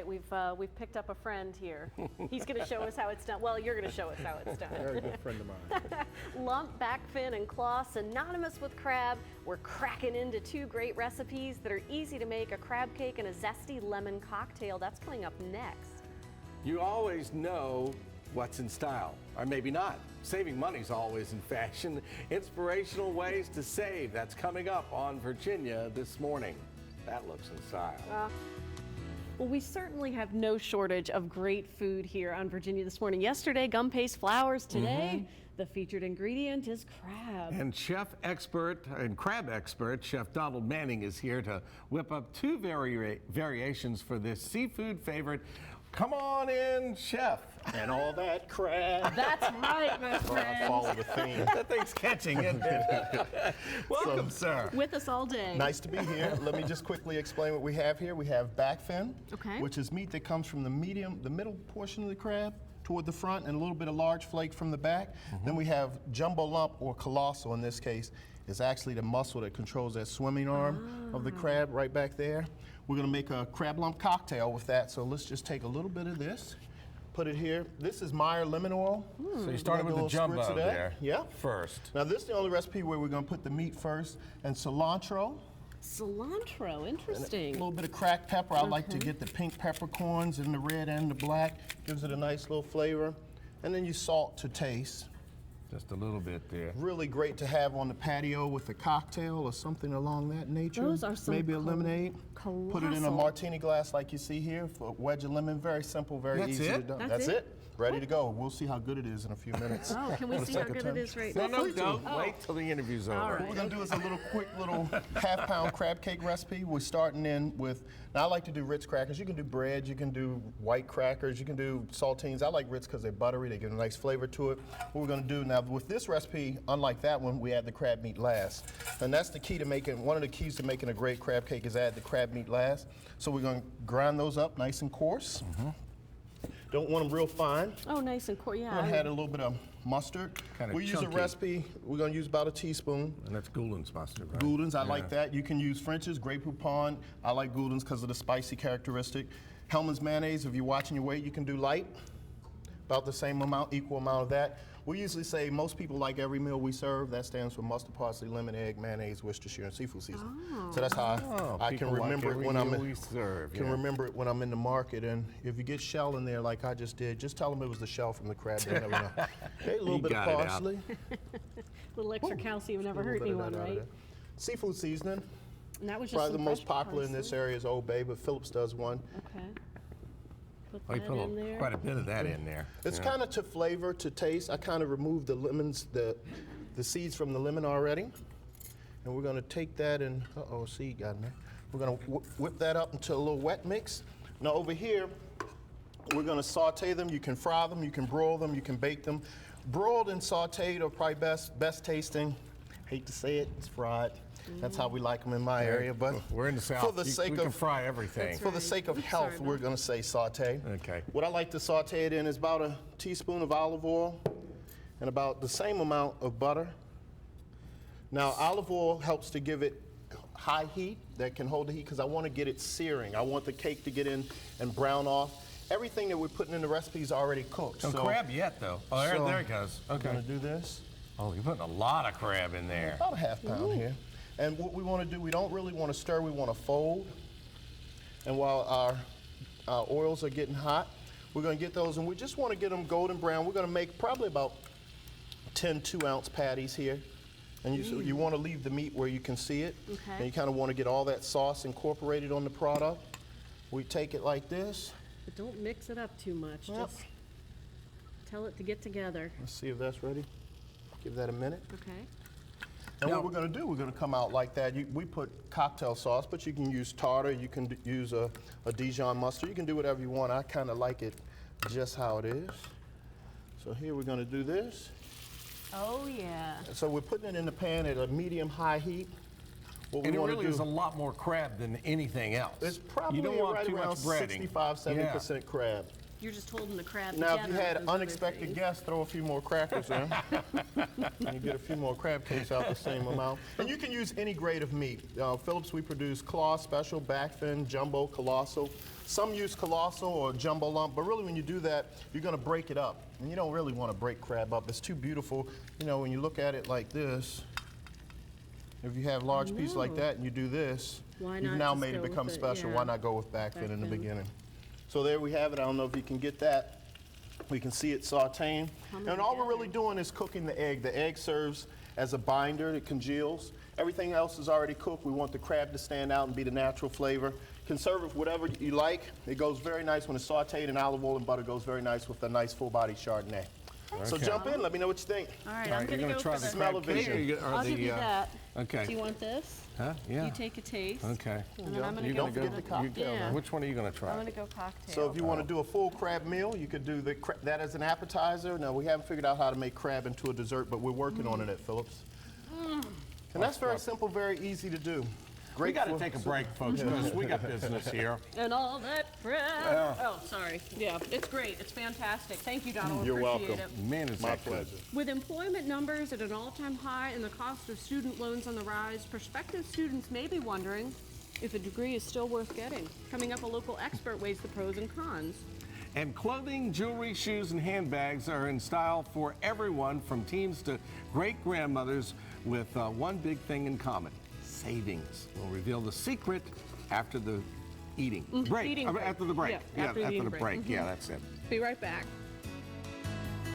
right. We've picked up a friend here. He's going to show us how it's done. Well, you're going to show us how it's done. Very good friend of mine. Lump, back fin, and claw, synonymous with crab. We're cracking into two great recipes that are easy to make: a crab cake and a zesty lemon cocktail. That's coming up next. You always know what's in style, or maybe not. Saving money's always in fashion. Inspirational ways to save. That's coming up on Virginia this morning. That looks in style. Well, we certainly have no shortage of great food here on Virginia this morning. Yesterday, gum paste flowers. Today, the featured ingredient is crab. And chef expert and crab expert, Chef Donald Manning, is here to whip up two variations for this seafood favorite. Come on in, Chef. And all that crab. That's right, my friend. Follow the theme. That thing's catching, isn't it? Welcome, sir. With us all day. Nice to be here. Let me just quickly explain what we have here. We have back fin, which is meat that comes from the middle portion of the crab toward the front, and a little bit of large flake from the back. Then we have jumbo lump, or colossal in this case. It's actually the muscle that controls that swimming arm of the crab right back there. We're going to make a crab lump cocktail with that, so let's just take a little bit of this, put it here. This is Meyer lemon oil. So you started with the jumbo there first. Now this is the only recipe where we're going to put the meat first, and cilantro. Cilantro, interesting. And a little bit of cracked pepper. I like to get the pink peppercorns and the red and the black. Gives it a nice little flavor. And then you salt to taste. Just a little bit there. Really great to have on the patio with a cocktail or something along that nature. Those are some maybe a lemonade. Colossal. Put it in a martini glass like you see here for a wedge of lemon. Very simple, very easy to do. That's it. Ready to go. We'll see how good it is in a few minutes. Oh, can we see how good it is right now? now? No, don't. Wait till the interview's over. All right. What we're going to do is a quick little half-pound crab cake recipe. We're starting in with, now I like to do Ritz crackers. You can do bread, you can do white crackers, you can do saltines. I like Ritz because they're buttery, they give a nice flavor to it. What we're going to do now with this recipe, unlike that one, we add the crab meat last. And that's the key to making, one of the keys to making a great crab cake is add the crab meat last. So we're going to grind those up nice and coarse. Don't want them real fine. Oh, nice and coarse, yeah. We're going to add a little bit of mustard. We use a recipe, we're going to use about a teaspoon. And that's Gould's mustard, right? Gould's, I like that. You can use French's, Grey Poupon. I like Gould's because of the spicy characteristic. Hellmann's mayonnaise, if you're watching your weight, you can do light. About the same amount, equal amount of that. We usually say most people like every meal we serve. That stands for mustard, parsley, lemon, egg, mayonnaise, Worcestershire, and seafood seasoning. So that's how I can remember it when I'm remember it when I'm in the market. And if you get shell in there like I just did, just tell them it was the shell from the crab. They never know. Okay, a little bit of parsley. A little extra calcium never hurt anyone, right? Seafood seasoning. And that was just probably the most popular in this area is Old Bay, but Phillips does one. Okay. You put quite a bit of that in there. It's kind of to flavor, to taste. I kind of removed the lemons, the seeds from the lemon already. And we're going to take that and, seed got in there. We're going to whip that up into a little wet mix. Now over here, we're going to saute them. You can fry them, you can broil them, you can bake them. Broiled and sauteed are probably best tasting. Hate to say it, it's fried. That's how we like them in my area, but we're in the South. For the sake we can fry everything. For the sake of health, we're going to say saute. Okay. What I like to saute it in is about a teaspoon of olive oil and about the same amount of butter. Now, olive oil helps to give it high heat that can hold the heat because I want to get it searing. I want the cake to get in and brown off. Everything that we're putting in the recipe is already cooked. No crab yet, though. Oh, there it goes. Okay. I'm going to do this. Oh, you're putting a lot of crab in there. About a half pound here. And what we want to do, we don't really want to stir, we want to fold. And while our oils are getting hot, we're going to get those, and we just want to get them golden brown. We're going to make probably about 10 2-ounce patties here. And you want to leave the meat where you can see it. Okay. And you kind of want to get all that sauce incorporated on the product. We take it like this. But don't mix it up too much. Yep. Just tell it to get together. Let's see if that's ready. Give that a minute. Okay. And what we're going to do, we're going to come out like that. We put cocktail sauce, but you can use tartar, you can use a Dijon mustard, you can do whatever you want. I kind of like it just how it is. So here we're going to do this. Oh, yeah. So we're putting it in the pan at a medium-high heat. What and it really is a lot more crab than anything else. It's probably you don't want right too around much breading. 65, 70% crab. You're just holding the crab Now, together. if you had with those other unexpected things. guests, throw a few more crackers in. And you get a few more crab cakes out the same amount. And you can use any grade of meat. Phillips, we produce claw, special, backfin, jumbo, colossal. Some use colossal or jumbo lump, but really when you do that, you're gonna break it up. And you don't really wanna break crab up. It's too beautiful. You know, when you look at it like this, if you have large pieces like that and you do this, Why you've not now just made it go with become it, special. yeah. Why not go with backfin in the Backfin. beginning? So there we have it. I don't know if you can get that. We can see it sauteing. Coming And all we're together. really doing is cooking the egg. The egg serves as a binder. It congeals. Everything else is already cooked. We want the crab to stand out and be the natural flavor. Can serve it with whatever you like. It goes very nice when it's sauteed, and olive oil and butter goes very nice with a nice full-body Chardonnay. So Okay. jump in. Let me know what you think. All right, All I'm right, you're gonna gonna go try for the the Smell crab of cake, vision. or or I'll give you that. Okay. Do you want this? Huh? Yeah. You take a taste. Okay. And then I'm gonna You go gonna for go? forget the cocktail, Yeah. Which one are you gonna try? I'm gonna go cocktail. So if you want to do a full crab meal, you could do that as an appetizer. Now, we haven't figured out how to make crab into a dessert, but we're working on it at Phillips. And that's very simple, very easy to do. We got to for- take a break, folks, because we got business here. And all that crap. Yeah. Oh, sorry. Yeah, it's great. It's fantastic. Thank you, Donald. You're Appreciate welcome. it. Man, is My that good. pleasure. With employment numbers at an all-time high and the cost of student loans on the rise, prospective students may be wondering if a degree is still worth getting. Coming up, a local expert weighs the pros and cons. And clothing, jewelry, shoes, and handbags are in style for everyone, from teens to great-grandmothers, with one big thing in common: savings. We'll reveal the secret after the eating break. eating break. After the break. Yeah, after the after eating the break. break. Yeah, that's it. Be right back.